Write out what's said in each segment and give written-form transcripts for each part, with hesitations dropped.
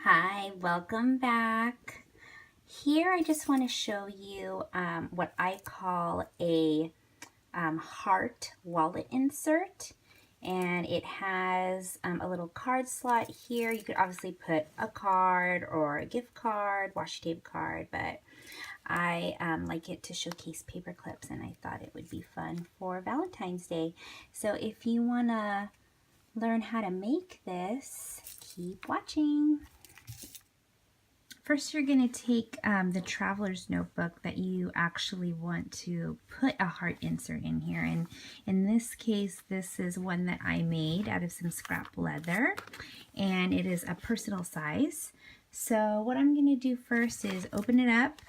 Hi, welcome back. Here I just want to show you what I call a heart wallet insert. And it has a little card slot here. You could obviously put a card or a gift card, washi tape card, but I like it to showcase paper clips, and I thought it would be fun for Valentine's Day. So if you want to learn how to make this, keep watching. First, you're going to take the traveler's notebook that you actually want to put a heart insert in here. And in this case, this is one that I made out of some scrap leather, and it is a personal size. So what I'm going to do first is open it up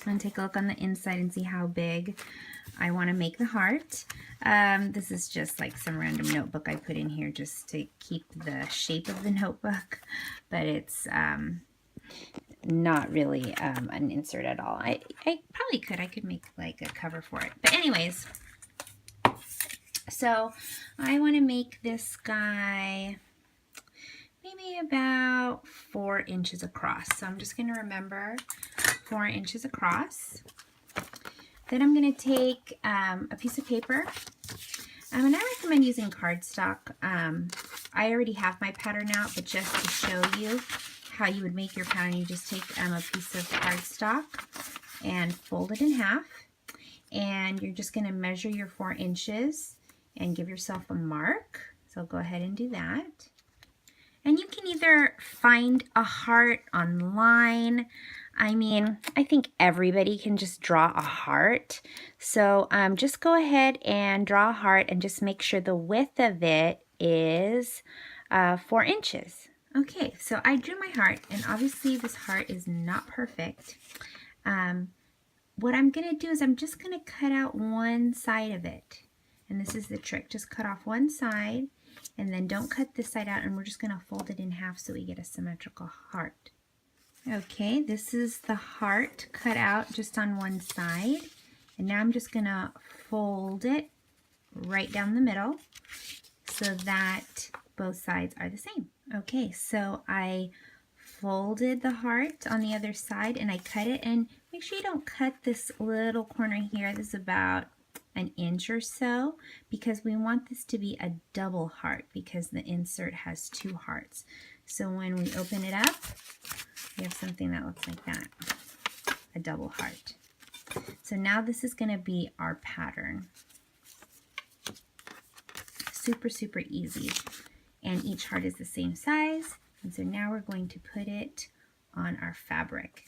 and take a look on the inside and see how big I want to make the heart. This is just like some random notebook I put in here just to keep the shape of the notebook, but it's not really an insert at all. I probably could. I could make like a cover for it. But anyways, so I want to make this guy maybe about 4 inches across. So I'm just going to remember 4 inches across. Then I'm going to take a piece of paper. And I recommend using cardstock. I already have my pattern out, but just to show you how you would make your pattern, you just take a piece of cardstock and fold it in half. And you're just going to measure your 4 inches and give yourself a mark. So go ahead and do that. And you can either find a heart online. I mean, I think everybody can just draw a heart. So just go ahead and draw a heart and just make sure the width of it is 4 inches. Okay, so I drew my heart, and obviously this heart is not perfect. What I'm going to do is I'm just going to cut out one side of it. And this is the trick. Just cut off one side, and then don't cut this side out, and we're just going to fold it in half so we get a symmetrical heart. Okay, this is the heart cut out just on one side. And now I'm just going to fold it right down the middle so that both sides are the same. Okay, so I folded the heart on the other side and I cut it, and make sure you don't cut this little corner here. This is about an inch or so, because we want this to be a double heart because the insert has 2 hearts. So when we open it up, we have something that looks like that, a double heart. So now this is going to be our pattern. Super, super easy. And each heart is the same size. And so now we're going to put it on our fabric.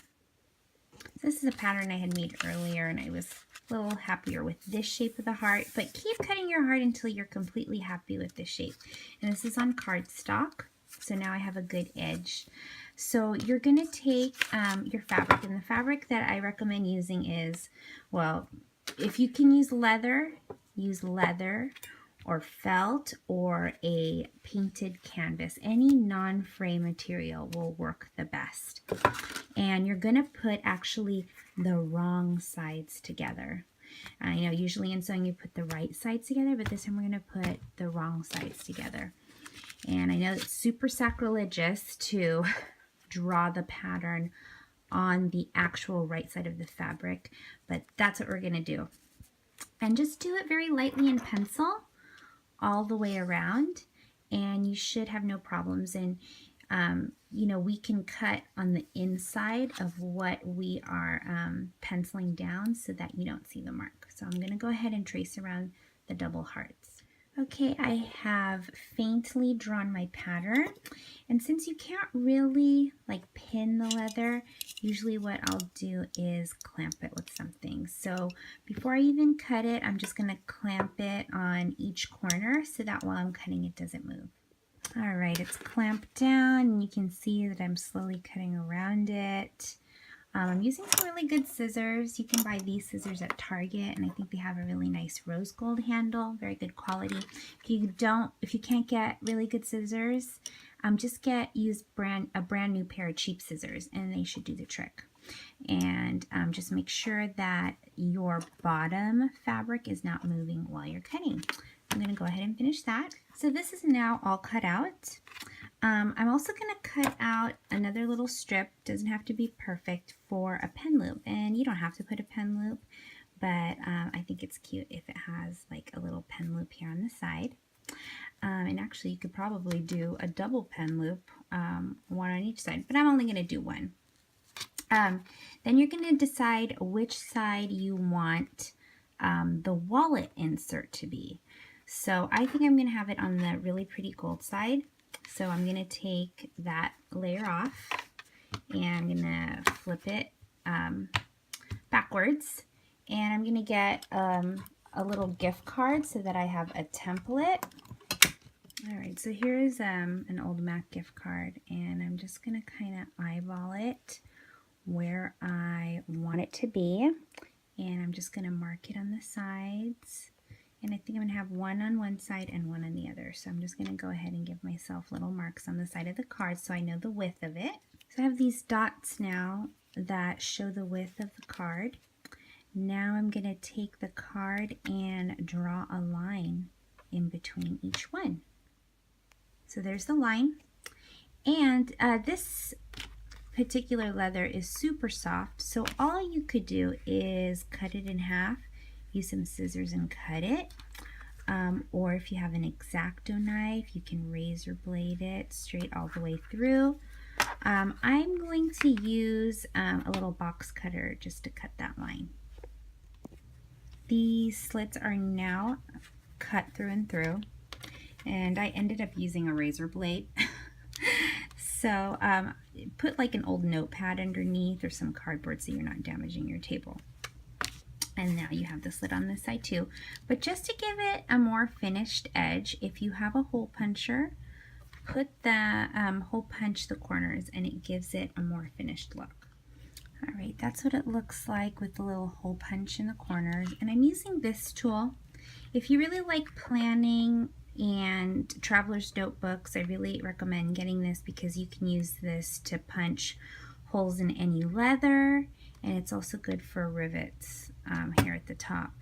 So this is a pattern I had made earlier, and I was a little happier with this shape of the heart, but keep cutting your heart until you're completely happy with the shape. And this is on cardstock, so now I have a good edge. So you're going to take your fabric, and the fabric that I recommend using is, well, if you can use leather or felt or a painted canvas. Any non-fray material will work the best. And you're going to put actually the wrong sides together. I know usually in sewing you put the right sides together, but this time we're going to put the wrong sides together. And I know it's super sacrilegious to draw the pattern on the actual right side of the fabric, but that's what we're going to do. And just do it very lightly in pencil all the way around, and you should have no problems. And you know, we can cut on the inside of what we are penciling down so that you don't see the mark. So I'm going to go ahead and trace around the double hearts. Okay, I have faintly drawn my pattern, and since you can't really like pin the leather, usually what I'll do is clamp it with something. So before I even cut it, I'm just going to clamp it on each corner so that while I'm cutting it doesn't move. All right, it's clamped down, and you can see that I'm slowly cutting around it. I'm using some really good scissors. You can buy these scissors at Target, and I think they have a really nice rose gold handle, very good quality. If you can't get really good scissors, just use a brand new pair of cheap scissors, and they should do the trick. And just make sure that your bottom fabric is not moving while you're cutting. I'm going to go ahead and finish that. So this is now all cut out. I'm also going to cut out another little strip, doesn't have to be perfect, for a pen loop. And you don't have to put a pen loop, but I think it's cute if it has like a little pen loop here on the side. And actually you could probably do a double pen loop, one on each side, but I'm only going to do one. Then you're going to decide which side you want the wallet insert to be. So I think I'm going to have it on the really pretty gold side. So I'm going to take that layer off and I'm going to flip it backwards. And I'm going to get a little gift card so that I have a template. All right, so here's an old MAC gift card, and I'm just going to kind of eyeball it where I want it to be. And I'm just going to mark it on the sides. And I think I'm going to have one on one side and one on the other. So I'm just going to go ahead and give myself little marks on the side of the card so I know the width of it. So I have these dots now that show the width of the card. Now I'm going to take the card and draw a line in between each one. So there's the line. And this particular leather is super soft, so all you could do is cut it in half, use some scissors and cut it, or if you have an X-Acto knife, you can razor blade it straight all the way through. I'm going to use a little box cutter just to cut that line. These slits are now cut through and through, and I ended up using a razor blade. So put like an old notepad underneath or some cardboard so you're not damaging your table. And now you have the slit on this side too. But just to give it a more finished edge, if you have a hole puncher, put the hole punch the corners and it gives it a more finished look. All right, that's what it looks like with the little hole punch in the corners. And I'm using this tool. If you really like planning and traveler's notebooks, I really recommend getting this because you can use this to punch holes in any leather, and it's also good for rivets here at the top.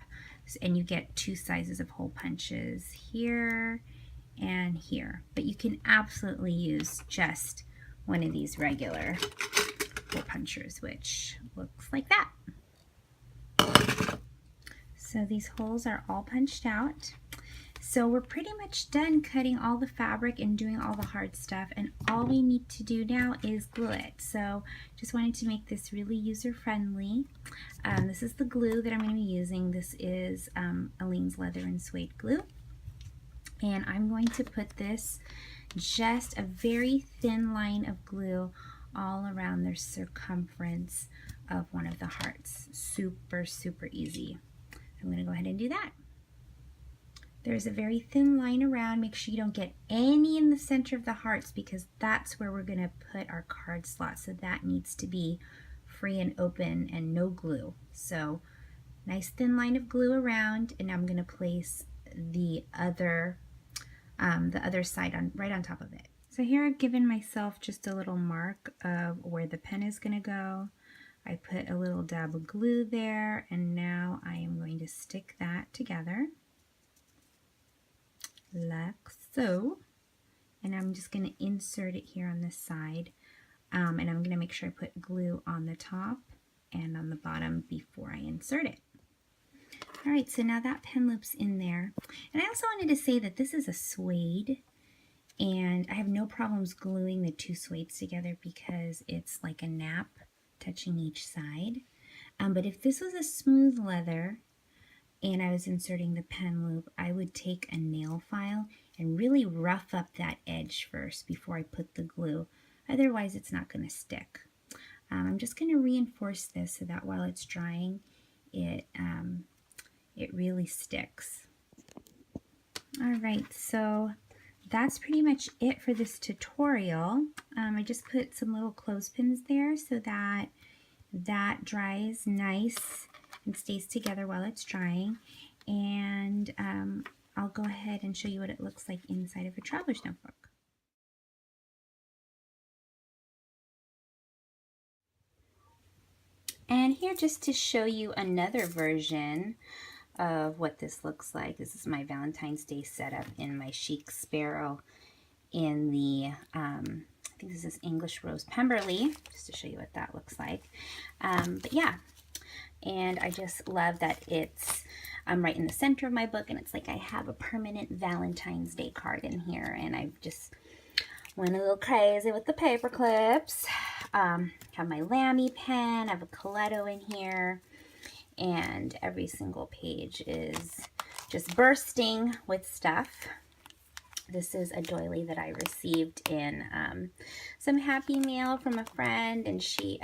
And you get two sizes of hole punches here and here, but you can absolutely use just one of these regular hole punchers, which looks like that. So these holes are all punched out. So we're pretty much done cutting all the fabric and doing all the hard stuff, and all we need to do now is glue it. So just wanted to make this really user-friendly. This is the glue that I'm going to be using. This is Aleene's Leather and Suede glue. And I'm going to put this, just a very thin line of glue all around the circumference of one of the hearts. Super, super easy. I'm going to go ahead and do that. There's a very thin line around. Make sure you don't get any in the center of the hearts because that's where we're going to put our card slot. So that needs to be free and open and no glue. So nice thin line of glue around, and I'm going to place the other side on right on top of it. So here I've given myself just a little mark of where the pen is going to go. I put a little dab of glue there, and now I am going to stick that together like so, and I'm just going to insert it here on this side, and I'm going to make sure I put glue on the top and on the bottom before I insert it. All right, so now that pen loop's in there, and I also wanted to say that this is a suede, and I have no problems gluing the two suedes together because it's like a nap touching each side. But if this was a smooth leather and I was inserting the pen loop, I would take a nail file and really rough up that edge first before I put the glue. Otherwise, it's not going to stick. I'm just going to reinforce this so that while it's drying, it really sticks. All right, so that's pretty much it for this tutorial. I just put some little clothespins there so that that dries nice and stays together while it's drying. And I'll go ahead and show you what it looks like inside of a traveler's notebook. And here, just to show you another version of what this looks like. This is my Valentine's Day setup in my Chic Sparrow. in the, I think this is English Rose Pemberley, just to show you what that looks like. But yeah, and I just love that it's right in the center of my book, and it's like I have a permanent Valentine's Day card in here, and I've just went a little crazy with the paper clips. Have my Lamy pen, I have a Coletto in here, and every single page is just bursting with stuff. This is a doily that I received in some Happy Mail from a friend, and she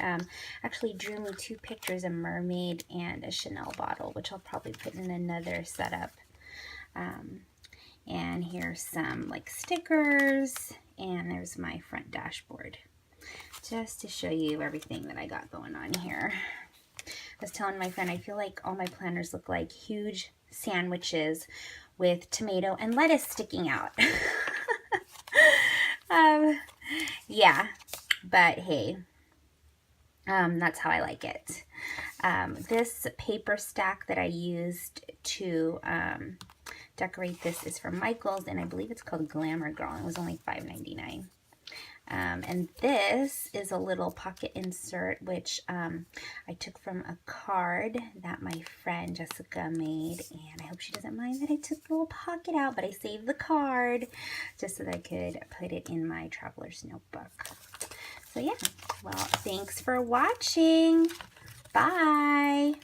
actually drew me 2 pictures, a mermaid and a Chanel bottle, which I'll probably put in another setup. And here's some like stickers, and there's my front dashboard, just to show you everything that I got going on here. I was telling my friend, I feel like all my planners look like huge sandwiches with tomato and lettuce sticking out. Yeah, but hey, that's how I like it. This paper stack that I used to decorate this is from Michaels, and I believe it's called Glamour Girl. It was only $5.99. And this is a little pocket insert, which I took from a card that my friend Jessica made, and I hope she doesn't mind that I took the little pocket out, but I saved the card just so that I could put it in my traveler's notebook. So yeah, well, thanks for watching. Bye.